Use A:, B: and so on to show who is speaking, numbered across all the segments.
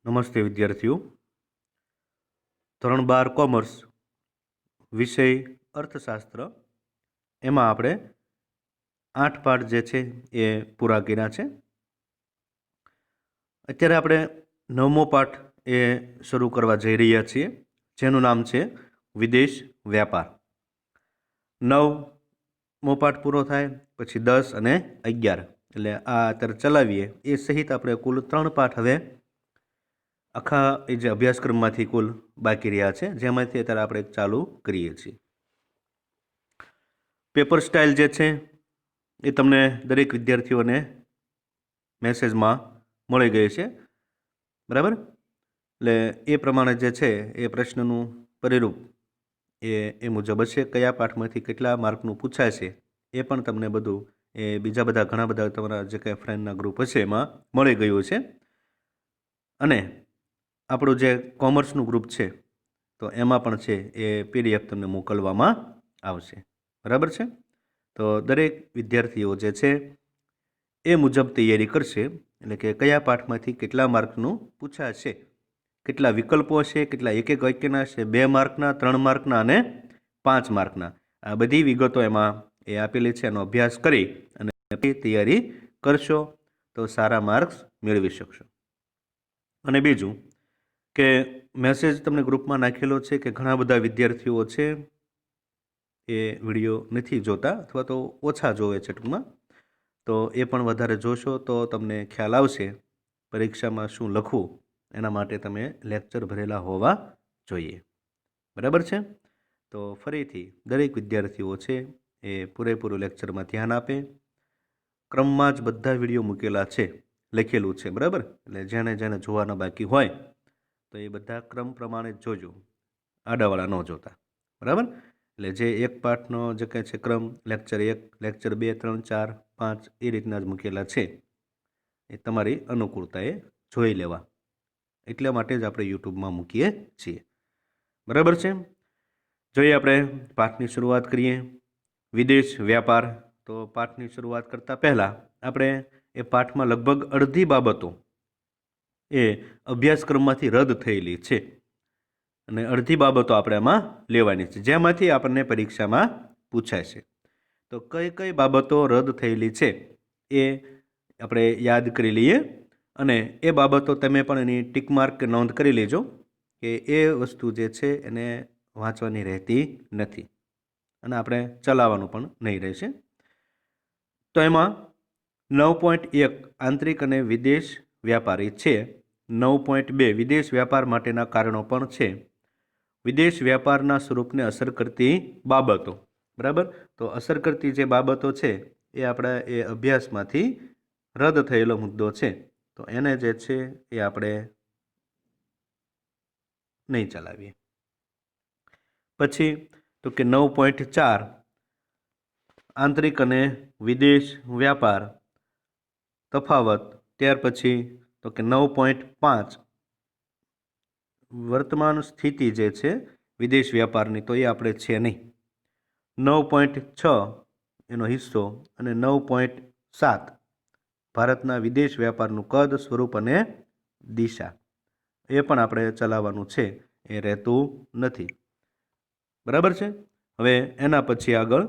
A: નમસ્તે વિદ્યાર્થીઓ. ધોરણ 12 કોમર્સ વિષય અર્થશાસ્ત્ર એમાં આપણે 8 પાઠ જે છે એ પૂરા કર્યા છે. અત્યારે આપણે 9મો પાઠ એ શરૂ કરવા જઈ રહ્યા છીએ, જેનું નામ છે વિદેશ વ્યાપાર. 9મો પાઠ પૂરો થાય પછી 10 અને 11, એટલે આ અત્યારે ચલાવીએ એ સહિત આપણે કુલ 3 પાઠ હવે આખા એ જે અભ્યાસક્રમમાંથી કુલ બાકી રહ્યા છે, જેમાંથી અત્યારે આપણે ચાલુ કરીએ છીએ. પેપર સ્ટાઇલ જે છે એ તમને દરેક વિદ્યાર્થીઓને મેસેજમાં મળી ગઈ છે, બરાબર? એટલે એ પ્રમાણે જે છે એ પ્રશ્નનું પરિરૂપ એ મુજબ હશે. કયા પાઠમાંથી કેટલા માર્કનું પૂછાય છે એ પણ તમને બધું એ બીજા બધા ઘણા બધા તમારા જે કંઈ ફ્રેન્ડના ગ્રુપ હશે એમાં મળી ગયું છે. અને આપણું જે કોમર્સનું ગ્રુપ છે તો એમાં પણ છે એ પીડીએફ તમને મોકલવામાં આવશે, બરાબર છે? તો દરેક વિદ્યાર્થીઓ જે છે એ મુજબ તૈયારી કરશે, એટલે કે કયા પાઠમાંથી કેટલા માર્કનું પૂછાય છે, કેટલા વિકલ્પો છે, કેટલા એક એક વાક્યના છે, 2 માર્કના, 3 માર્કના અને 5 માર્કના, આ બધી વિગતો એમાં એ આપેલી છે. એનો અભ્યાસ કરી અને તૈયારી કરશો તો સારા માર્ક્સ મેળવી શકશો. અને બીજું કે મેસેજ તમને ગ્રુપમાં નાખેલો છે કે ઘણા બધા વિદ્યાર્થીઓ છે એ વિડીયો નથી જોતા અથવા તો ઓછા જોવે છે ટૂંકમાં, તો એ પણ વધારે જોશો તો તમને ખ્યાલ આવશે પરીક્ષામાં શું લખવું. એના માટે તમે લેક્ચર ભરેલા હોવા જોઈએ, બરાબર છે? તો ફરીથી દરેક વિદ્યાર્થીઓ છે એ પૂરેપૂરું લેક્ચરમાં ધ્યાન આપે. ક્રમમાં જ બધા વિડીયો મૂકેલા છે, લખેલું છે, બરાબર? એટલે જેને જેને જોવાના બાકી હોય તો એ બધા ક્રમ પ્રમાણે જ જોજો, આડાવાળા ન જોતા, બરાબર? એટલે જે એક પાઠનો જે કંઈ છે ક્રમ, લેક્ચર 1, લેક્ચર 2, 3, 4, 5 એ રીતના જ મૂકેલા છે, એ તમારી અનુકૂળતાએ જોઈ લેવા. એટલા માટે જ આપણે યુટ્યુબમાં મૂકીએ છીએ, બરાબર છે? જોઈએ આપણે પાઠની શરૂઆત કરીએ. વિદેશ વ્યાપાર. તો પાઠની શરૂઆત કરતાં પહેલાં આપણે એ પાઠમાં લગભગ અડધી બાબતો એ અભ્યાસક્રમમાંથી રદ થયેલી છે અને અડધી બાબતો આપણે એમાં લેવાની છે, જેમાંથી આપણને પરીક્ષામાં પૂછાય છે. તો કઈ કઈ બાબતો રદ થયેલી છે એ આપણે યાદ કરી લઈએ, અને એ બાબતો તમે પણ એની ટીક માર્ક નોંધ કરી લેજો કે એ વસ્તુ જે છે એને વાંચવાની રહેતી નથી અને આપણે ચલાવવાનું પણ નહીં રહેશે. તો એમાં 9.1 આંતરિક અને વિદેશ વ્યાપારી છે. 9.2 વિદેશ વ્યાપાર માટેના કારણો પણ છે. વિદેશ વ્યાપારના સ્વરૂપને અસર કરતી બાબતો, બરાબર? તો અસર કરતી જે બાબતો છે એ આપણા એ અભ્યાસમાંથી રદ થયેલો મુદ્દો છે, તો એને જે છે એ આપણે નહીં ચલાવીએ. પછી તો કે 9.4 આંતરિક અને વિદેશ વ્યાપાર તફાવત. ત્યાર પછી તો કે 9.5 વર્તમાન સ્થિતિ જે છે વિદેશ વ્યાપારની, તો એ આપણે છે નહીં. 9.6 એનો હિસ્સો અને 9.7 ભારતના વિદેશ વ્યાપારનું કદ, સ્વરૂપ અને દિશા, એ પણ આપણે ચલાવવાનું છે, એ રહેતું નથી, બરાબર છે? હવે એના પછી આગળ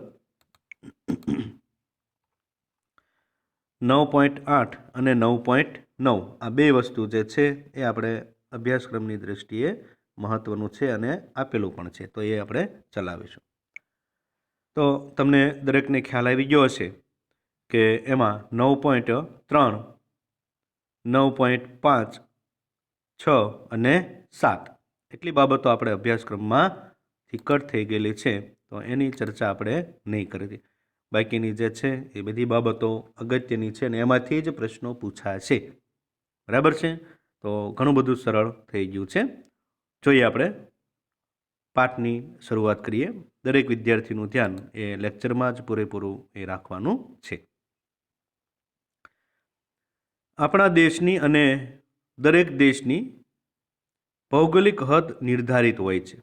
A: 9.8 અને 9.9 આ બે વસ્તુ જે છે એ આપણે અભ્યાસક્રમની દૃષ્ટિએ મહત્વનું છે અને આપેલું પણ છે, તો એ આપણે ચલાવીશું. તો તમને દરેકને ખ્યાલ આવી ગયો હશે કે એમાં 9.3, 9.5, 6 અને 7 એટલી બાબતો આપણે અભ્યાસક્રમમાંથી કટ થઈ ગયેલી છે, તો એની ચર્ચા આપણે નહીં કરી. બાકીની જે છે એ બધી બાબતો અગત્યની છે અને એમાંથી જ પ્રશ્નો પૂછાય છે, બરાબર છે? તો ઘણું બધું સરળ થઈ ગયું છે. જોઈએ આપણે પાઠની શરૂઆત કરીએ. દરેક વિદ્યાર્થીનું ધ્યાન એ લેક્ચરમાં જ પૂરેપૂરું એ રાખવાનું છે. આપણા દેશની અને દરેક દેશની ભૌગોલિક હદ નિર્ધારિત હોય છે.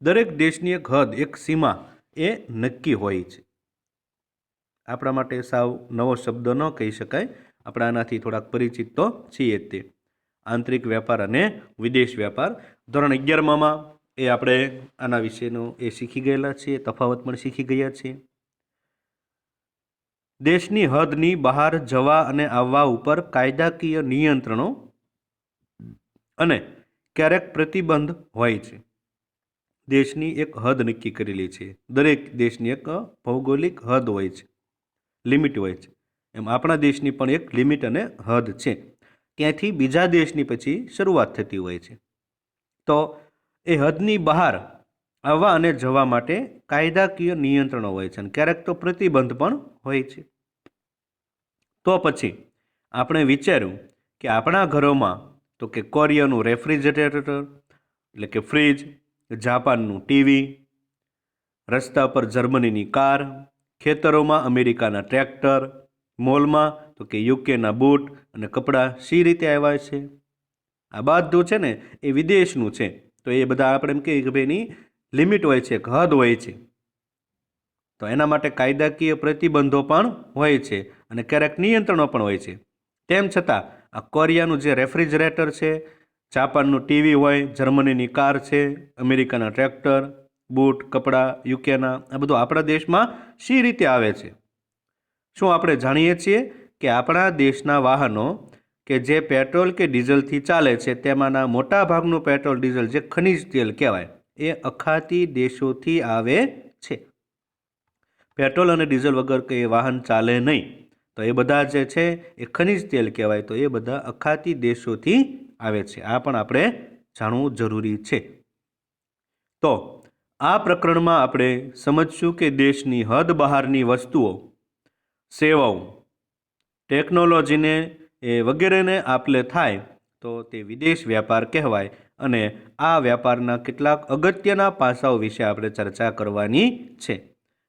A: દરેક દેશની એક હદ, એક સીમા એ નક્કી હોય છે. આપણા માટે સાવ નવો શબ્દ ન કહી શકાય, આપણે આનાથી થોડાક પરિચિત તો છીએ જ તે. આંતરિક વ્યાપાર અને વિદેશ વ્યાપાર. ધોરણ 11માં એ આપણે આના વિશેનું એ શીખી ગયેલા છીએ, તફાવત પણ શીખી ગયા છીએ. દેશની હદની બહાર જવા અને આવવા ઉપર કાયદાકીય નિયંત્રણો અને ક્યારેક પ્રતિબંધ હોય છે. દેશની એક હદ નક્કી કરેલી છે. દરેક દેશની એક ભૌગોલિક હદ હોય છે, લિમિટ હોય છે. એમ આપણા દેશની પણ એક લિમિટ અને હદ છે. ત્યાંથી બીજા દેશની પછી શરૂઆત થતી હોય છે. તો એ હદની બહાર આવવા અને જવા માટે કાયદાકીય નિયંત્રણો હોય છે અને ક્યારેક તો પ્રતિબંધ પણ હોય છે. તો પછી આપણે વિચાર્યું કે આપણા ઘરોમાં તો કે કોરિયાનું રેફ્રિજરેટર એટલે કે ફ્રીજ, જાપાનનું ટીવી, રસ્તા પર જર્મનીની કાર, ખેતરોમાં અમેરિકાના ટ્રેક્ટર, મોલમાં તો કે યુકેના બૂટ અને કપડાં શી રીતે આવ્યા છે. આ બધું છે ને એ વિદેશનું છે. તો એ બધા આપણે એમ કહીએ કે ભાઈ એની લિમિટ હોય છે, હદ હોય છે. તો એના માટે કાયદાકીય પ્રતિબંધો પણ હોય છે અને ક્યારેક નિયંત્રણો પણ હોય છે. તેમ છતાં આ કોરિયાનું જે રેફ્રિજરેટર છે, જાપાનનું ટીવી હોય, જર્મનીની કાર છે, અમેરિકાના ટ્રેક્ટર, બૂટ, કપડાં, યુકેના, આ બધું આપણા દેશમાં શી રીતે આવે છે? શું આપણે જાણીએ છીએ કે આપણા દેશના વાહનો કે જે પેટ્રોલ કે ડીઝલથી ચાલે છે તેમાંના મોટા ભાગનું પેટ્રોલ ડીઝલ જે ખનિજ તેલ કહેવાય એ અખાતી દેશોથી આવે છે. પેટ્રોલ અને ડીઝલ વગર કે વાહન ચાલે નહીં. તો એ બધા જે છે એ ખનિજ તેલ કહેવાય. તો એ બધા અખાતી દેશોથી આવે છે. આ પણ આપણે જાણવું જરૂરી છે. તો આ પ્રકરણમાં આપણે સમજશું કે દેશની હદ બહારની વસ્તુઓ, સેવાઓ, ટેકનોલોજીને એ વગેરેને આપલે થાય તો તે વિદેશ વ્યાપાર કહેવાય અને આ વ્યાપારના કેટલાક અગત્યના પાસાઓ વિશે આપણે ચર્ચા કરવાની છે.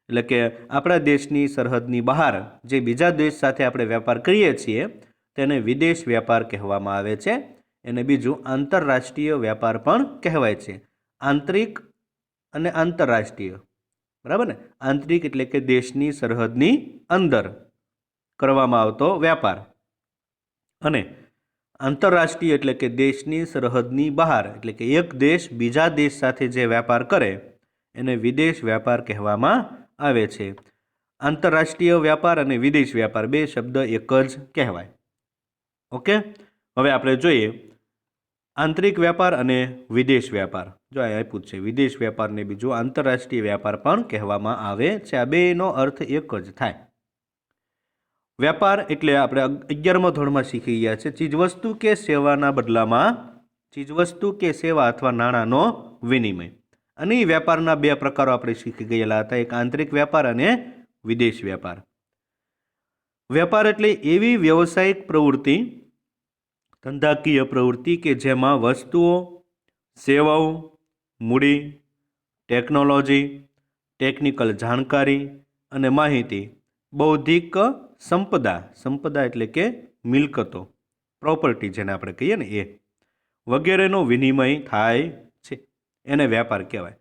A: એટલે કે આપણા દેશની સરહદની બહાર જે બીજા દેશ સાથે આપણે વેપાર કરીએ છીએ તેને વિદેશ વ્યાપાર કહેવામાં આવે છે. એને બીજું આંતરરાષ્ટ્રીય વ્યાપાર પણ કહેવાય છે. આંતરિક અને આંતરરાષ્ટ્રીય, બરાબર ને? આંતરિક એટલે કે દેશની સરહદની અંદર કરવામાં આવતો વ્યાપાર અને આંતરરાષ્ટ્રીય એટલે કે દેશની સરહદની બહાર એટલે કે એક દેશ બીજા દેશ સાથે જે વ્યાપાર કરે એને વિદેશ વ્યાપાર કહેવામાં આવે છે. આંતરરાષ્ટ્રીય વ્યાપાર અને વિદેશ વ્યાપાર બે શબ્દ એક જ કહેવાય. ઓકે, હવે આપણે જોઈએ આંતરિક વ્યાપાર અને વિદેશ વ્યાપાર. જો આ આપ્યું છે વિદેશ વ્યાપારને બીજું આંતરરાષ્ટ્રીય વ્યાપાર પણ કહેવામાં આવે છે. આ બેનો અર્થ એક જ થાય. વ્યાપાર એટલે આપણે 11મા ધોરણમાં શીખી ગયા છે ચીજવસ્તુ કે સેવાના બદલામાં ચીજવસ્તુ કે સેવા અથવા નાણાંનો વિનિમય. અને વ્યાપારના બે પ્રકારો આપણે શીખી ગયેલા હતા, એક આંતરિક વ્યાપાર અને વિદેશ વ્યાપાર. વ્યાપાર એટલે એવી વ્યવસાયિક પ્રવૃત્તિ, ધંધાકીય પ્રવૃત્તિ કે જેમાં વસ્તુઓ, સેવાઓ, મૂડી, ટેકનોલોજી, ટેકનિકલ જાણકારી અને માહિતી, બૌદ્ધિક સંપદા, સંપદા એટલે કે મિલકતો, પ્રોપર્ટી જેને આપણે કહીએ ને એ વગેરેનો વિનિમય થાય છે. એને વ્યાપાર કહેવાય.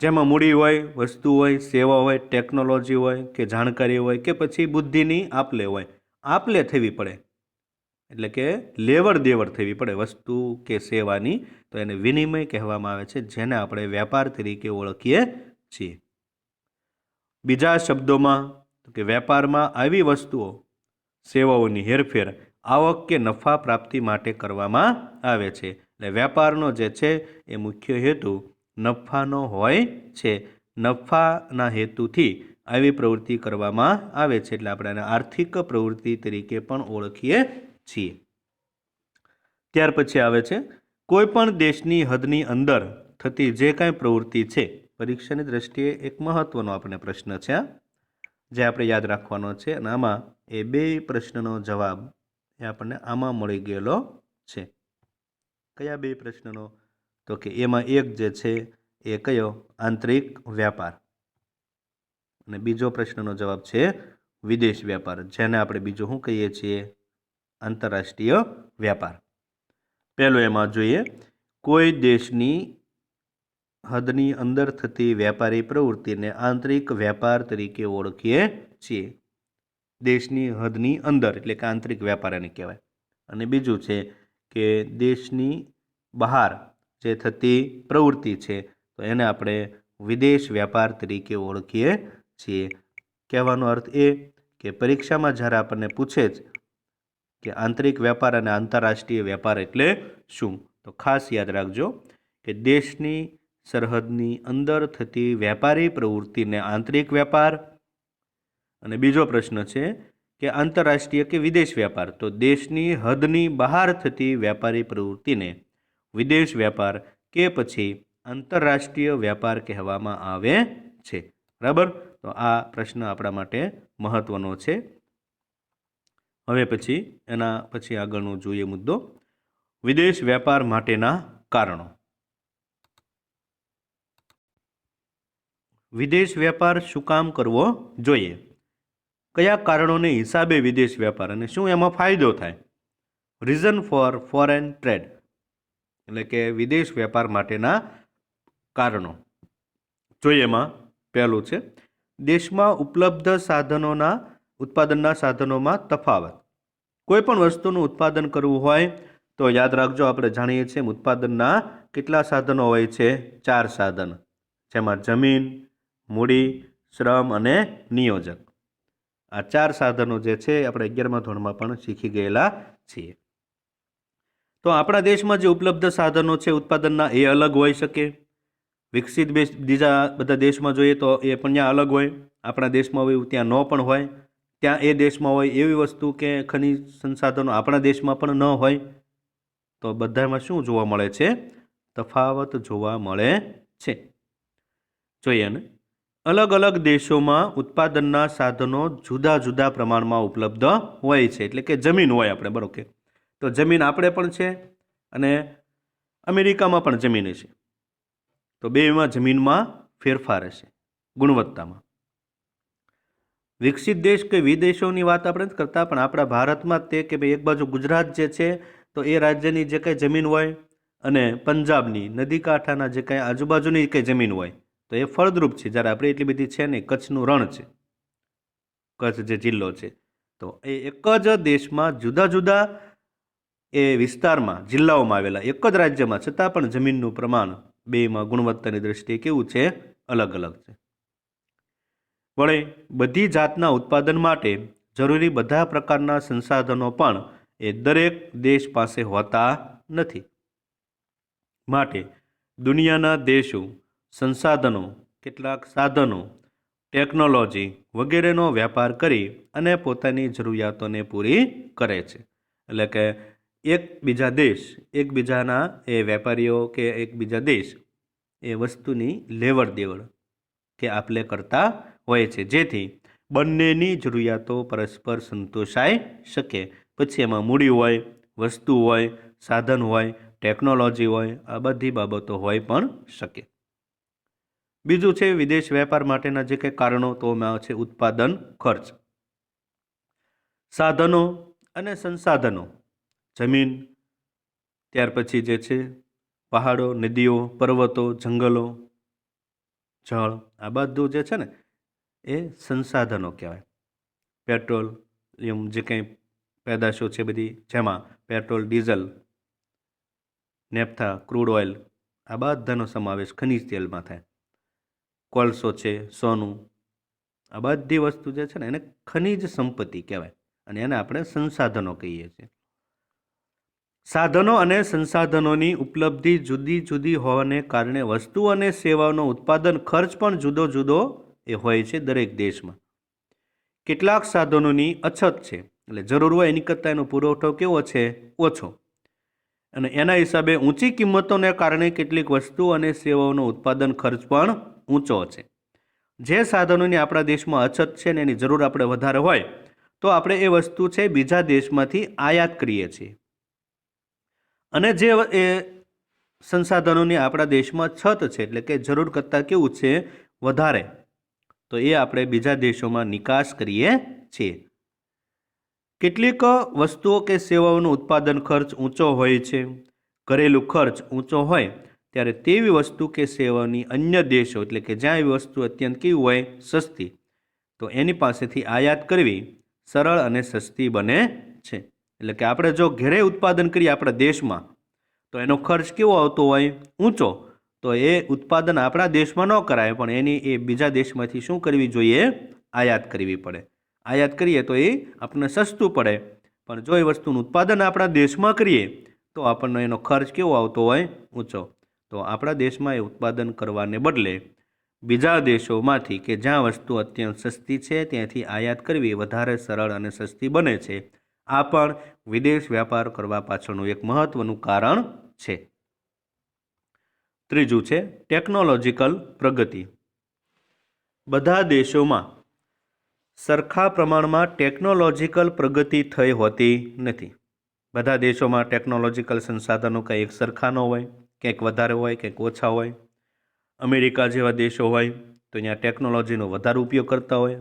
A: જેમાં મૂડી હોય, વસ્તુ હોય, સેવા હોય, ટેકનોલોજી હોય કે જાણકારી હોય કે પછી બુદ્ધિની આપલે હોય. આપલે થવી પડે એટલે કે લેવડ દેવડ થવી પડે વસ્તુ કે સેવાની, તો એને વિનિમય કહેવામાં આવે છે, જેને આપણે વ્યાપાર તરીકે ઓળખીએ છીએ. બીજા શબ્દોમાં કે વેપારમાં આવી વસ્તુઓ, સેવાઓની હેરફેર આવક કે નફા પ્રાપ્તિ માટે કરવામાં આવે છે. એટલે વેપારનો જે છે એ મુખ્ય હેતુ નફાનો હોય છે. નફાના હેતુથી આવી પ્રવૃત્તિ કરવામાં આવે છે એટલે આપણે એને આર્થિક પ્રવૃત્તિ તરીકે પણ ઓળખીએ છીએ. ત્યાર પછી આવે છે કોઈ પણ દેશની હદની અંદર થતી જે કાંઈ પ્રવૃત્તિ છે. પરીક્ષાની દ્રષ્ટિએ એક મહત્વનો આપણે પ્રશ્ન છે જે આપણે યાદ રાખવાનો છે અને આમાં એ બે પ્રશ્નનો જવાબ એ આપણને આમાં મળી ગયેલો છે. કયા બે પ્રશ્નનો? તો કે એમાં એક જે છે એ કયો? આંતરિક વ્યાપાર. અને બીજો પ્રશ્નનો જવાબ છે વિદેશ વ્યાપાર, જેને આપણે બીજું શું કહીએ છીએ? આંતરરાષ્ટ્રીય વ્યાપાર. પહેલો એમાં જોઈએ કોઈ દેશની હદની અંદર થતી વ્યાપારી પ્રવૃત્તિને આંતરિક વ્યાપાર તરીકે ઓળખીએ છીએ. દેશની હદની અંદર એટલે કે આંતરિક વ્યાપાર એને કહેવાય. અને બીજું છે કે દેશની બહાર જે થતી પ્રવૃત્તિ છે તો એને આપણે વિદેશ વ્યાપાર તરીકે ઓળખીએ છીએ. કહેવાનો અર્થ એ કે પરીક્ષામાં જ્યારે આપણને પૂછે જ કે આંતરિક વ્યાપાર અને આંતરરાષ્ટ્રીય વ્યાપાર એટલે શું, તો ખાસ યાદ રાખજો કે દેશની સરહદની અંદર થતી વ્યાપારી પ્રવૃત્તિને આંતરિક વ્યાપાર, અને બીજો પ્રશ્ન છે કે આંતરરાષ્ટ્રીય કે વિદેશ વ્યાપાર, તો દેશની હદની બહાર થતી વ્યાપારી પ્રવૃત્તિને વિદેશ વ્યાપાર કે પછી આંતરરાષ્ટ્રીય વ્યાપાર કહેવામાં આવે છે. બરાબર, તો આ પ્રશ્ન આપણા માટે મહત્વનો છે. હવે પછી એના પછી આગળનો જોઈએ મુદ્દો, વિદેશ વ્યાપાર માટેના કારણો. વિદેશ વ્યાપાર શું કામ કરવો જોઈએ? કયા કારણોને હિસાબે વિદેશ વ્યાપાર અને શું એમાં ફાયદો થાય? રીઝન ફોર ફોરેન ટ્રેડ એટલે કે વિદેશ વ્યાપાર માટેના કારણો. જોઈએ એમાં પહેલું છે દેશમાં ઉપલબ્ધ સાધનોના ઉત્પાદનના સાધનોમાં તફાવત. કોઈ પણ વસ્તુનું ઉત્પાદન કરવું હોય તો યાદ રાખજો, આપણે જાણીએ છીએ ઉત્પાદનના કેટલા સાધનો હોય છે? 4 સાધન, જેમાં જમીન, મૂડી, શ્રમ અને નિયોજક. આ 4 સાધનો જે છે આપણે 11મા ધોરણમાં પણ શીખી ગયેલા છીએ. તો આપણા દેશમાં જે ઉપલબ્ધ સાધનો છે ઉત્પાદનના એ અલગ હોઈ શકે. વિકસિત બીજા બધા દેશમાં જોઈએ તો એ પણ ત્યાં અલગ હોય. આપણા દેશમાં હોય ત્યાં ન પણ હોય. ત્યાં એ દેશમાં હોય એવી વસ્તુ કે ખનિજ સંસાધનો આપણા દેશમાં પણ ન હોય. તો બધામાં શું જોવા મળે છે? તફાવત જોવા મળે છે. જોઈએ ને, અલગ અલગ દેશોમાં ઉત્પાદનના સાધનો જુદા જુદા પ્રમાણમાં ઉપલબ્ધ હોય છે. એટલે કે જમીન હોય આપણે, બરોબર, તો જમીન આપણે પણ છે અને અમેરિકામાં પણ જમીન છે. તો બેમાં જમીનમાં ફેરફાર હશે ગુણવત્તામાં. વિકસિત દેશ કે વિદેશોની વાત આપણે નથી કરતા, પણ આપણા ભારતમાં તે કે ભાઈ એક બાજુ ગુજરાત જે છે તો એ રાજ્યની જે કંઈ જમીન હોય અને પંજાબની નદી કાંઠાના જે કંઈ આજુબાજુની કંઈ જમીન હોય તો એ ફળદ્રુપ છે. જ્યારે આપણે એટલી બધી છે ને, કચ્છનું રણ છે, કચ્છ જે જિલ્લો છે, તો એ એક જ દેશમાં જુદા જુદા એ વિસ્તારમાં જિલ્લાઓમાં આવેલા એક જ રાજ્યમાં છતાં પણ જમીનનું પ્રમાણ બેમાં ગુણવત્તાની દ્રષ્ટિએ કેવું છે? અલગ અલગ છે. વળે બધી જાતના ઉત્પાદન માટે જરૂરી બધા પ્રકારના સંસાધનો પણ એ દરેક દેશ પાસે હોતા નથી. માટે દુનિયાના દેશો સંસાધનો, કેટલાક સાધનો, ટેકનોલોજી વગેરેનો વ્યાપાર કરી અને પોતાની જરૂરિયાતોને પૂરી કરે છે. એટલે કે એકબીજા દેશ એકબીજાના એ વેપારીઓ કે એકબીજા દેશ એ વસ્તુની લેવડ દેવડ કે આપ-લે કરતા હોય છે, જેથી બંનેની જરૂરિયાતો પરસ્પર સંતોષાઈ શકે. પછી એમાં મૂડી હોય, વસ્તુ હોય, સાધન હોય, ટેકનોલોજી હોય, આ બધી બાબતો હોય પણ શકે. બીજું છે વિદેશ વેપાર માટેના જે કંઈ કારણો, તો એમાં છે ઉત્પાદન ખર્ચ. સાધનો અને સંસાધનો, જમીન, ત્યાર પછી જે છે પહાડો, નદીઓ, પર્વતો, જંગલો, જળ, આ બધું જે છે ને એ સંસાધનો કહેવાય. પેટ્રોલ જે કંઈ પેદાશો છે બધી, જેમાં પેટ્રોલ, ડીઝલ, નેફથા, ક્રૂડ ઓઇલ, આ બધાનો સમાવેશ ખનિજ તેલમાં થાય. કોલસો છે, સોનું, આ બધી વસ્તુ જે છે ને એને ખનિજ સંપત્તિ કહેવાય અને એને આપણે સંસાધનો કહીએ છીએ. સાધનો અને સંસાધનોની ઉપલબ્ધિ જુદી જુદી હોવાને કારણે વસ્તુ અને સેવાઓનો ઉત્પાદન ખર્ચ પણ જુદો જુદો એ હોય છે દરેક દેશમાં. કેટલાક સાધનોની અછત છે, એટલે જરૂર હોય એની કરતાં એનો પુરવઠો કેવો છે? ઓછો, અને એના હિસાબે ઊંચી કિંમતોને કારણે કેટલીક વસ્તુ અને સેવાઓનો ઉત્પાદન ખર્ચ પણ ઊંચો છે. જે સાધનોની આપણા દેશમાં અછત છે ને એની જરૂર આપણે વધારે હોય તો આપણે એ વસ્તુ છે બીજા દેશમાંથી આયાત કરીએ છીએ, અને જે એ સંસાધનોની આપણા દેશમાં છત છે એટલે કે જરૂર કરતાં કેવું છે? વધારે, તો એ આપણે બીજા દેશોમાં નિકાસ કરીએ છીએ. કેટલીક વસ્તુઓ કે સેવાઓનો ઉત્પાદન ખર્ચ ઊંચો હોય છે. ઘરેલું ખર્ચ ઊંચો હોય ત્યારે તેવી વસ્તુ કે સેવાની અન્ય દેશો એટલે કે જ્યાં એવી વસ્તુ અત્યંત કેવી હોય? સસ્તી, તો એની પાસેથી આયાત કરવી સરળ અને સસ્તી બને છે. એટલે કે આપણે જો ઘરે ઉત્પાદન કરીએ આપણા દેશમાં તો એનો ખર્ચ કેવો આવતો હોય? ઊંચો. તો એ ઉત્પાદન આપણા દેશમાં ન કરાય, પણ એની એ બીજા દેશમાંથી શું કરવી જોઈએ? આયાત કરવી પડે. આયાત કરીએ તો એ આપણને સસ્તું પડે, પણ જો એ વસ્તુનું ઉત્પાદન આપણા દેશમાં કરીએ તો આપણને એનો ખર્ચ કેવો આવતો હોય? ઊંચો. તો આપણા દેશમાં એ ઉત્પાદન કરવાને બદલે બીજા દેશોમાંથી કે જ્યાં વસ્તુ અત્યંત સસ્તી છે ત્યાંથી આયાત કરવી વધારે સરળ અને સસ્તી બને છે. આ પણ વિદેશ વ્યાપાર કરવા પાછળનું એક મહત્વનું કારણ છે. ત્રીજું છે ટેકનોલોજીકલ પ્રગતિ. બધા દેશોમાં સરખા પ્રમાણમાં ટેકનોલોજીકલ પ્રગતિ થઈ હોતી નથી. બધા દેશોમાં ટેકનોલોજીકલ સંસાધનો કંઈ એક સરખા ન હોય, ક્યાંક વધારે હોય, ક્યાંક ઓછા હોય. અમેરિકા જેવા દેશો હોય તો અહીંયા ટેકનોલોજીનો વધારે ઉપયોગ કરતા હોય.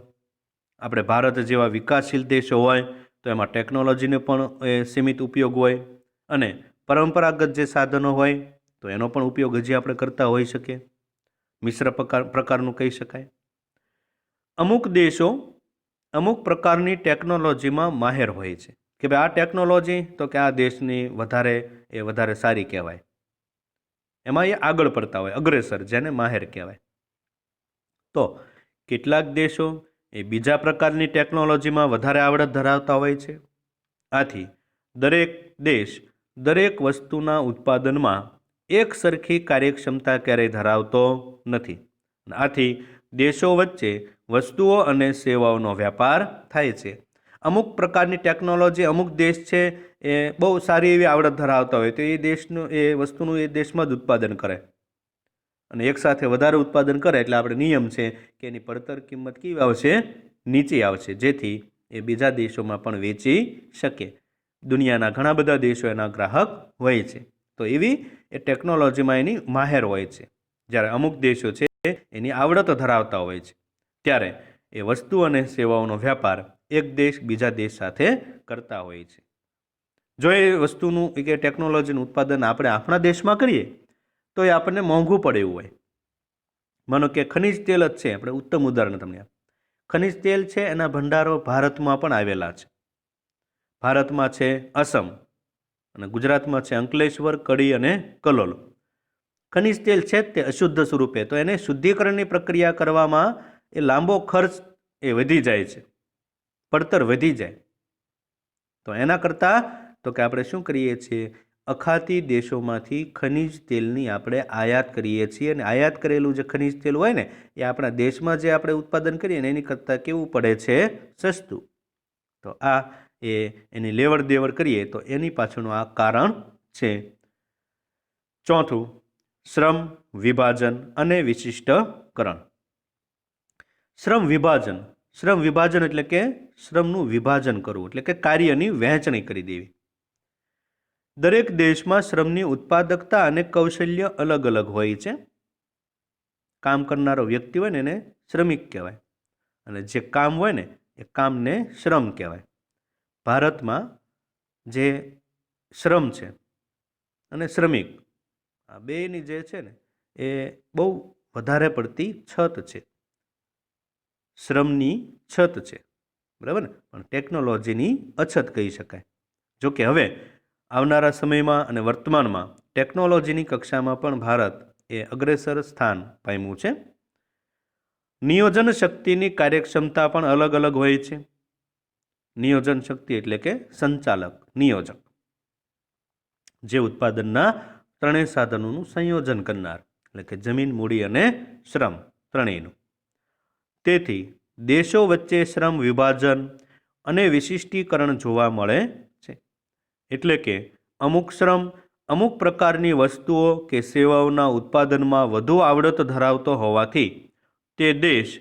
A: આપણે ભારત જેવા વિકાસશીલ દેશો હોય તો એમાં ટેકનોલોજીને પણ સીમિત ઉપયોગ હોય, અને પરંપરાગત જે સાધનો હોય તો એનો પણ ઉપયોગ હજી આપણે કરતા હોઈ શકીએ. મિશ્ર પ્રકારનું કહી શકાય. અમુક દેશો અમુક પ્રકારની ટેકનોલોજીમાં માહેર હોય છે કે ભાઈ આ ટેકનોલોજી તો કે આ દેશની વધારે સારી કહેવાય. એમાં એ આગળ પડતા હોય, અગ્રેસર, જેને માહેર કહેવાય. તો કેટલાક દેશો એ બીજા પ્રકારની ટેકનોલોજીમાં વધારે આવડત ધરાવતા હોય છે. આથી દરેક દેશ દરેક વસ્તુના ઉત્પાદનમાં એક સરખી કાર્યક્ષમતા ક્યારેય ધરાવતો નથી. આથી દેશો વચ્ચે વસ્તુઓ અને સેવાઓનો વ્યાપાર થાય છે. અમુક પ્રકારની ટેકનોલોજી અમુક દેશ છે એ બહુ સારી એવી આવડત ધરાવતા હોય તો એ વસ્તુનું એ દેશમાં જ ઉત્પાદન કરે, અને એકસાથે વધારે ઉત્પાદન કરે એટલે આપણે નિયમ છે કે એની પડતર કિંમત કેવી આવશે? નીચી આવશે, જેથી એ બીજા દેશોમાં પણ વેચી શકે. દુનિયાના ઘણા બધા દેશો એના ગ્રાહક હોય છે. તો એવી એ ટેકનોલોજીમાં એની માહેર હોય છે. જ્યારે અમુક દેશો છે એની આવડત ધરાવતા હોય છે, ત્યારે એ વસ્તુ અને સેવાઓનો વ્યાપાર એક દેશ બીજા દેશ સાથે કરતા હોય છે. જો એ વસ્તુનું કે ટેકનોલોજીનું ઉત્પાદન આપણે આપણા દેશમાં કરીએ તો એ આપણને મોંઘું પડે એવું હોય. માનો કે ખનિજ તેલ જ છે, આપણે ઉત્તમ ઉદાહરણ તમને આપીએ. ખનિજ તેલ છે એના ભંડારો ભારતમાં પણ આવેલા છે. ભારતમાં છે અસમ, અને ગુજરાતમાં છે અંકલેશ્વર, કડી અને કલોલ. ખનિજ તેલ છે તે અશુદ્ધ સ્વરૂપે, તો એને શુદ્ધિકરણની પ્રક્રિયા કરવામાં એ લાંબો ખર્ચ એ વધી જાય છે, પડતર વધી જાય. તો એના કરતાં તો કે આપણે શું કરીએ છીએ? અખાતી દેશોમાંથી ખનિજ તેલની આપણે આયાત કરીએ છીએ, અને આયાત કરેલું જે ખનિજ તેલ હોય ને એ આપણા દેશમાં જે આપણે ઉત્પાદન કરીએ ને એની કરતાં કેવું પડે છે? સસ્તું. તો આ એની લેવડ દેવડ કરીએ તો એની પાછળનું આ કારણ છે. ચોથું, શ્રમ વિભાજન અને વિશિષ્ટકરણ. શ્રમ વિભાજન એટલે કે શ્રમનું વિભાજન કરવું, એટલે કે કાર્યની વહેંચણી કરી દેવી. દરેક દેશમાં શ્રમની ઉત્પાદકતા અને કૌશલ્ય અલગ અલગ હોય છે. કામ કરનારો વ્યક્તિ હોય ને એને શ્રમિક કહેવાય, અને જે કામ હોય ને એ કામને શ્રમ કહેવાય. ભારતમાં જે શ્રમ છે અને શ્રમિક, આ બેની જે છે ને એ બહુ વધારે પડતી છત છે, શ્રમની છત છે, બરાબર ને? પણ ટેકનોલોજીની અછત કહી શકાય. જોકે હવે આવનારા સમયમાં અને વર્તમાનમાં ટેકનોલોજીની કક્ષામાં પણ ભારત એ અગ્રેસર સ્થાન પામ્યું છે. નિયોજન શક્તિની કાર્યક્ષમતા પણ અલગ અલગ હોય છે. નિયોજન શક્તિ એટલે કે સંચાલક, નિયોજક, જે ઉત્પાદનના ત્રણેય સાધનોનું સંયોજન કરનાર, એટલે કે જમીન, મૂડી અને શ્રમ ત્રણેયનું. તેથી દેશો વચ્ચે શ્રમ વિભાજન અને વિશિષ્ટીકરણ જોવા મળે છે. એટલે કે અમુક શ્રમ અમુક પ્રકારની વસ્તુઓ કે સેવાઓના ઉત્પાદનમાં વધુ આવડત ધરાવતો હોવાથી તે દેશ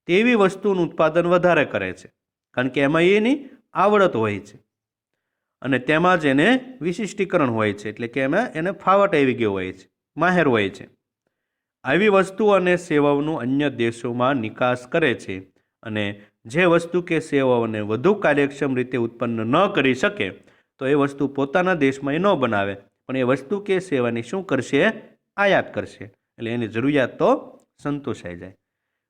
A: તેવી વસ્તુનું ઉત્પાદન વધારે કરે છે, કારણ કે એમાં એની આવડત હોય છે, અને તેમાં જ એને વિશિષ્ટીકરણ હોય છે, એટલે કે એમાં એને ફાવટ આવી ગયો હોય છે, માહેર હોય છે. આવી વસ્તુઓ અને સેવાઓનું અન્ય દેશોમાં નિકાસ કરે છે, અને જે વસ્તુ કે સેવાઓને વધુ કાર્યક્ષમ રીતે ઉત્પન્ન ન કરી શકે તો એ વસ્તુ પોતાના દેશમાં ન બનાવે, પણ એ વસ્તુ કે સેવાની શું કરશે? આયાત કરશે. એટલે એની જરૂરિયાત તો સંતોષાઈ જાય.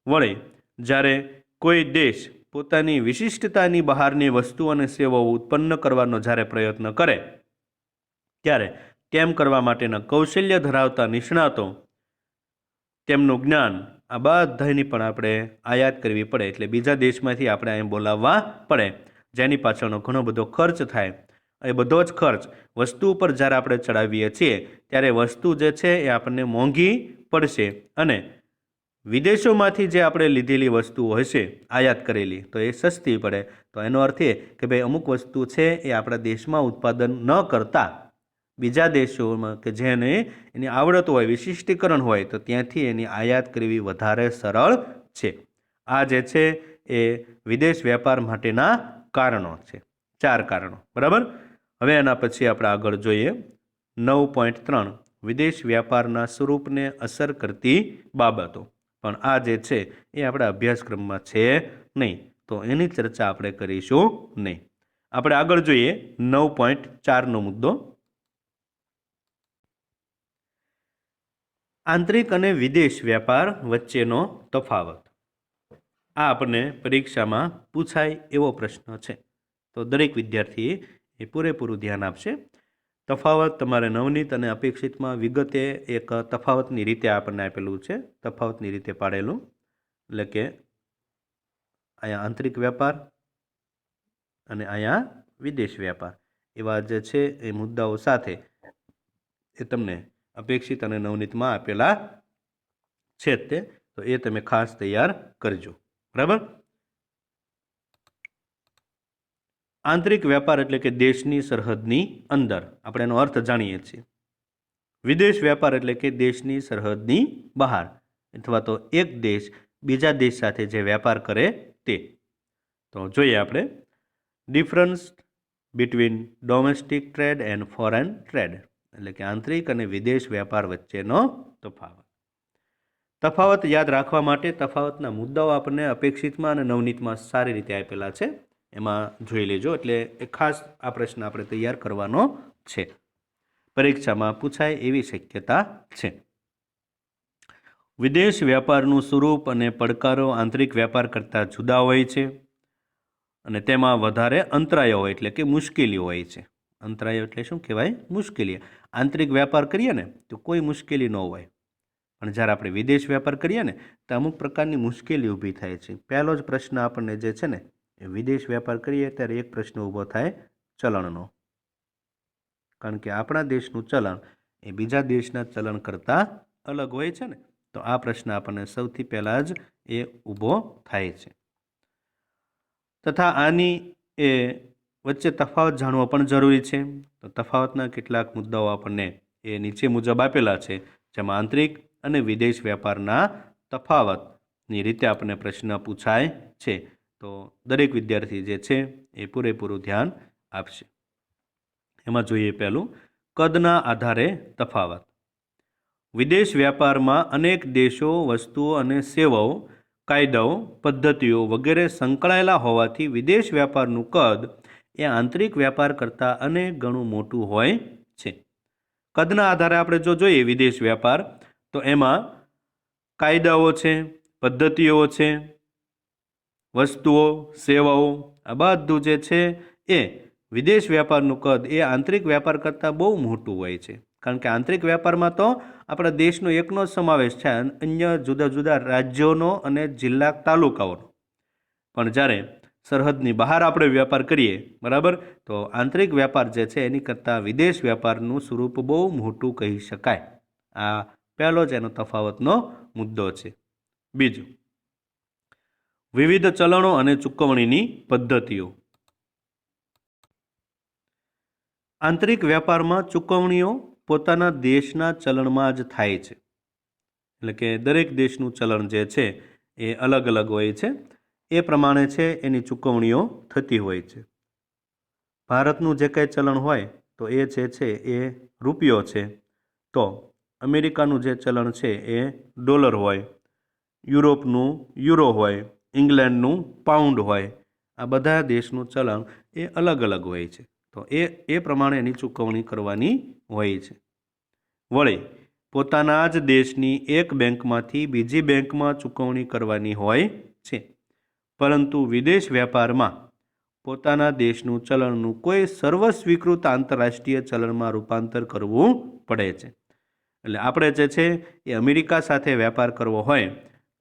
A: વળી જ્યારે કોઈ દેશ પોતાની વિશિષ્ટતાની બહારની વસ્તુ અને સેવાઓ ઉત્પન્ન કરવાનો જ્યારે પ્રયત્ન કરે ત્યારે તેમ કરવા માટેના કૌશલ્ય ધરાવતા નિષ્ણાતો, તેમનું જ્ઞાન, આ બધાની પણ આપણે આયાત કરવી પડે. એટલે બીજા દેશમાંથી આપણે અહીં બોલાવવા પડે, જેની પાછળનો ઘણો બધો ખર્ચ થાય. એ બધો જ ખર્ચ વસ્તુ ઉપર જ્યારે આપણે ચડાવીએ છીએ ત્યારે વસ્તુ જે છે એ આપણને મોંઘી પડશે, અને વિદેશોમાંથી જે આપણે લીધેલી વસ્તુઓ હશે આયાત કરેલી, તો એ સસ્તી પડે. તો એનો અર્થ એ કે ભાઈ અમુક વસ્તુ છે એ આપણા દેશમાં ઉત્પાદન ન કરતા બીજા દેશોમાં કે જેને એની આવડત હોય, વિશિષ્ટીકરણ હોય, તો ત્યાંથી એની આયાત કરવી વધારે સરળ છે. આ જે છે એ વિદેશ વેપાર માટેના કારણો છે, 4 કારણો. બરાબર. હવે એના પછી આપણે આગળ જોઈએ 9.3 વિદેશ વ્યાપારના સ્વરૂપને અસર કરતી બાબતો. પણ આ જે છે એ આપણા અભ્યાસક્રમમાં છે નહીં, તો એની ચર્ચા આપણે કરીશું નહીં. આપણે આગળ જોઈએ 9.4નો મુદ્દો, આંતરિક અને વિદેશ વ્યાપાર વચ્ચેનો તફાવત. આ આપણને પરીક્ષામાં પૂછાય એવો પ્રશ્ન છે, તો દરેક વિદ્યાર્થીએ એ પૂરેપૂરું ધ્યાન આપશે. તફાવત તમારે નવનીત અને અપેક્ષિતમાં વિગતે એક તફાવતની રીતે આપણને આપેલું છે, તફાવતની રીતે પાડેલું. એટલે કે અહીંયા આંતરિક વ્યાપાર અને અહીંયા વિદેશ વ્યાપાર, એવા જે છે એ મુદ્દાઓ સાથે એ તમને અપેક્ષિત અને નવનીતમાં આપેલા છે તે, તો એ તમે ખાસ તૈયાર કરજો. બરાબર. આંતરિક વ્યાપાર એટલે કે દેશની સરહદની અંદર, આપણે એનો અર્થ જાણીએ છીએ. વિદેશ વ્યાપાર એટલે કે દેશની સરહદની બહાર, અથવા તો એક દેશ બીજા દેશ સાથે જે વેપાર કરે તે. તો જોઈએ આપણે difference between domestic trade and foreign trade, એટલે કે આંતરિક અને વિદેશ વ્યાપાર વચ્ચેનો તફાવત. તફાવત યાદ રાખવા માટે તફાવતના મુદ્દાઓ આપણને અપેક્ષિતમાં અને નવનીતમાં સારી રીતે આપેલા છે, એમાં જોઈ લેજો. એટલે એ ખાસ આ પ્રશ્ન આપણે તૈયાર કરવાનો છે, પરીક્ષામાં પૂછાય એવી શક્યતા છે. વિદેશ વ્યાપારનું સ્વરૂપ અને પડકારો આંતરિક વ્યાપાર કરતાં જુદા હોય છે, અને તેમાં વધારે અંતરાયો હોય, એટલે કે મુશ્કેલીઓ હોય છે. અંતરાયો એટલે શું કહેવાય? મુશ્કેલી. આંતરિક વ્યાપાર કરીએ ને તો કોઈ મુશ્કેલી ન હોય, પણ જ્યારે આપણે વિદેશ વ્યાપાર કરીએ ને તો અમુક પ્રકારની મુશ્કેલી ઊભી થાય છે. પહેલો જ પ્રશ્ન આપણને જે છે ને એ વિદેશ વ્યાપાર કરીએ ત્યારે એક પ્રશ્ન ઊભો થાય ચલણનો, કારણ કે આપણા દેશનું ચલણ એ બીજા દેશના ચલણ કરતાં અલગ હોય છે ને, તો આ પ્રશ્ન આપણને સૌથી પહેલાં જ એ ઊભો થાય છે. તથા આની એ વચ્ચે તફાવત જાણવો પણ જરૂરી છે. તો તફાવતના કેટલાક મુદ્દાઓ આપણને એ નીચે મુજબ આપેલા છે, જેમાં આંતરિક અને વિદેશ વ્યાપારના તફાવતની રીતે આપણને પ્રશ્ન પૂછાય છે. તો દરેક વિદ્યાર્થી જે છે એ પૂરેપૂરું ધ્યાન આપશે. એમાં જોઈએ પહેલું, કદના આધારે તફાવત. વિદેશ વ્યાપારમાં અનેક દેશો, વસ્તુઓ અને સેવાઓ, કાયદાઓ, પદ્ધતિઓ વગેરે સંકળાયેલા હોવાથી વિદેશ વ્યાપારનું કદ એ આંતરિક વ્યાપાર કરતાં અનેક ગણું મોટું હોય છે. કદના આધારે આપણે જો જોઈએ વિદેશ વ્યાપાર, તો એમાં કાયદાઓ છે, પદ્ધતિઓ છે, વસ્તુઓ, સેવાઓ, આ બધું જે છે એ વિદેશ વ્યાપારનું કદ એ આંતરિક વ્યાપાર કરતાં બહુ મોટું હોય છે. કારણ કે આંતરિક વ્યાપારમાં તો આપણા દેશનો એકનો સમાવેશ છે, અન્ય જુદા જુદા રાજ્યોનો અને જિલ્લા તાલુકાઓનો. પણ જ્યારે સરહદની બહાર આપણે વ્યાપાર કરીએ, બરાબર, તો આંતરિક વ્યાપાર જે છે એની કરતાં વિદેશ વ્યાપારનું સ્વરૂપ બહુ મોટું કહી શકાય. આ પહેલો જ એનો તફાવતનો મુદ્દો છે. બીજું, વિવિધ ચલણો અને ચૂકવણીની પદ્ધતિઓ. આંતરિક વ્યાપારમાં ચૂકવણીઓ પોતાના દેશના ચલણમાં જ થાય છે, એટલે કે દરેક દેશનું ચલણ જે છે એ અલગ અલગ હોય છે, એ પ્રમાણે છે એની ચૂકવણીઓ થતી હોય છે. ભારતનું જે કંઈ ચલણ હોય તો એ જે છે એ રૂપિયો છે, તો અમેરિકાનું જે ચલણ છે એ ડોલર હોય, યુરોપનું યુરો હોય, ઇંગ્લેન્ડનું પાઉન્ડ હોય. આ બધા દેશનું ચલણ એ અલગ અલગ હોય છે, તો એ પ્રમાણે એની ચૂકવણી કરવાની હોય છે. વળી પોતાના જ દેશની એક બેંકમાંથી બીજી બેંકમાં ચૂકવણી કરવાની હોય છે. પરંતુ વિદેશ વેપારમાં પોતાના દેશનું ચલણનું કોઈ સર્વસ્વીકૃત આંતરરાષ્ટ્રીય ચલણમાં રૂપાંતર કરવું પડે છે. એટલે આપણે જે છે એ અમેરિકા સાથે વેપાર કરવો હોય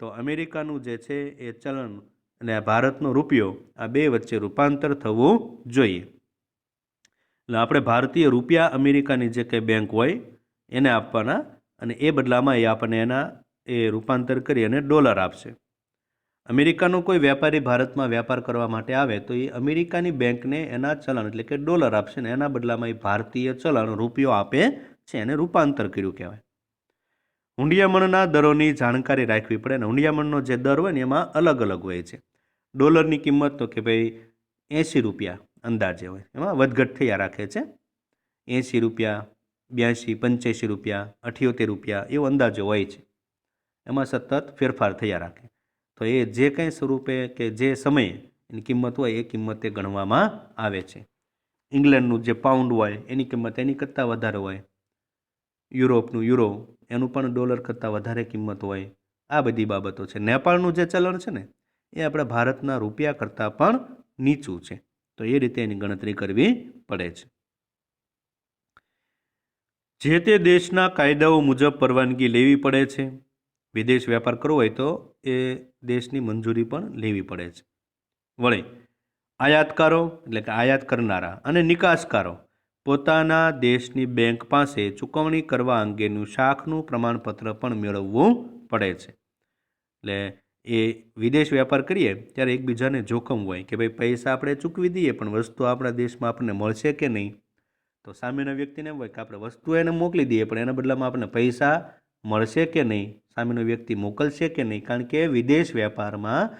A: તો અમેરિકાનું જે છે એ ચલણ અને ભારતનો રૂપિયો આ બે વચ્ચે રૂપાંતર થવું જોઈએ. એટલે આપણે ભારતીય રૂપિયા અમેરિકાની જે કંઈ બેંક હોય એને આપવાના અને એ બદલામાં એ આપણને એના એ રૂપાંતર કરી અને ડોલર આપશે. અમેરિકાનો કોઈ વેપારી ભારતમાં વેપાર કરવા માટે આવે તો એ અમેરિકાની બેંકને એના ચલણ એટલે કે ડોલર આપશે ને એના બદલામાં એ ભારતીય ચલણ રૂપિયો આપે છે, એને રૂપાંતર કર્યું કહેવાય. હુંડિયામણના દરોની જાણકારી રાખવી પડે ને હુંડિયામણનો જે દર હોય ને એમાં અલગ અલગ હોય છે. ડોલરની કિંમત તો કે ભાઈ 80 રૂપિયા અંદાજે હોય, એમાં વધઘટ થયા રાખે છે. 80 રૂપિયા, 82, 85 રૂપિયા, 78 રૂપિયા એવો અંદાજો હોય છે. એમાં સતત ફેરફાર થયા રાખે. તો એ જે કંઈ સ્વરૂપે કે જે સમયે એની કિંમત હોય એ કિંમતે ગણવામાં આવે છે. ઇંગ્લેન્ડનું જે પાઉન્ડ હોય એની કિંમત એની કરતાં વધારે હોય, યુરોપનું યુરો એનું પણ ડોલર કરતાં વધારે કિંમત હોય. આ બધી બાબતો છે. નેપાળનું જે ચલણ છે ને એ આપણા ભારતના રૂપિયા કરતાં પણ નીચું છે, તો એ રીતે એની ગણતરી કરવી પડે છે. જે તે દેશના કાયદાઓ મુજબ પરવાનગી લેવી પડે છે. વિદેશ વેપાર કરવો હોય તો એ દેશની મંજૂરી પણ લેવી પડે છે. વળી આયાતકારો એટલે કે આયાત કરનારા અને નિકાસકારો પોતાના દેશની બેંક પાસે ચૂકવણી કરવા અંગેનું શાખનું પ્રમાણપત્ર પણ મેળવવું પડે છે. એટલે એ વિદેશ વેપાર કરીએ ત્યારે એકબીજાને જોખમ હોય કે ભાઈ પૈસા આપણે ચૂકવી દઈએ પણ વસ્તુ આપણા દેશમાં આપણને મળશે કે નહીં. તો સામેના વ્યક્તિને એમ હોય કે આપણે વસ્તુ એને મોકલી દઈએ પણ એના બદલામાં આપણને પૈસા મળશે કે નહીં, સામેનો વ્યક્તિ મોકલશે કે નહીં. કારણ કે વિદેશ વેપારમાં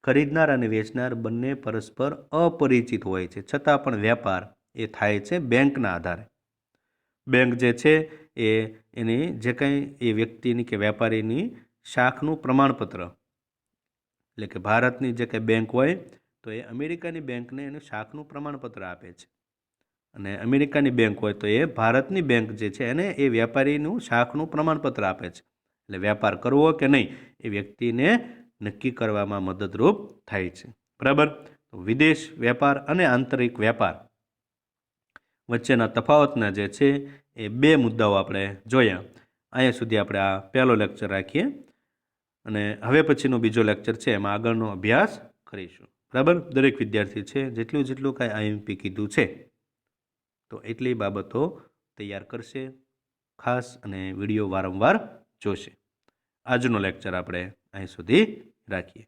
A: ખરીદનાર અને વેચનાર બંને પરસ્પર અપરિચિત હોય છે, છતાં પણ વેપાર એ થાય છે બેંકના આધારે. બેંક જે છે એ એની જે કંઈ એ વ્યક્તિની કે વેપારીની શાખનું પ્રમાણપત્ર એટલે કે ભારતની જે કંઈ બેંક હોય તો એ અમેરિકાની બેંકને એનું શાખનું પ્રમાણપત્ર આપે છે અને અમેરિકાની બેંક હોય તો એ ભારતની બેંક જે છે એને એ વેપારીનું શાખનું પ્રમાણપત્ર આપે છે. એટલે વેપાર કરવો કે નહીં એ વ્યક્તિને નક્કી કરવામાં મદદરૂપ થાય છે. બરાબર. તો વિદેશ વેપાર અને આંતરિક વેપાર વચ્ચેના તફાવતના જે છે એ બે મુદ્દાઓ આપણે જોયા. અહીંયા સુધી આપણે આ પહેલો લેક્ચર રાખીએ અને હવે પછીનો બીજો લેક્ચર છે એમાં આગળનો અભ્યાસ કરીશું. બરાબર. દરેક વિદ્યાર્થી છે જેટલું કાંઈ આઈએમપી કીધું છે તો એટલી બાબતો તૈયાર કરશે ખાસ અને વિડીયો વારંવાર જોશે. આજનો લેક્ચર આપણે અહીં સુધી રાખીએ.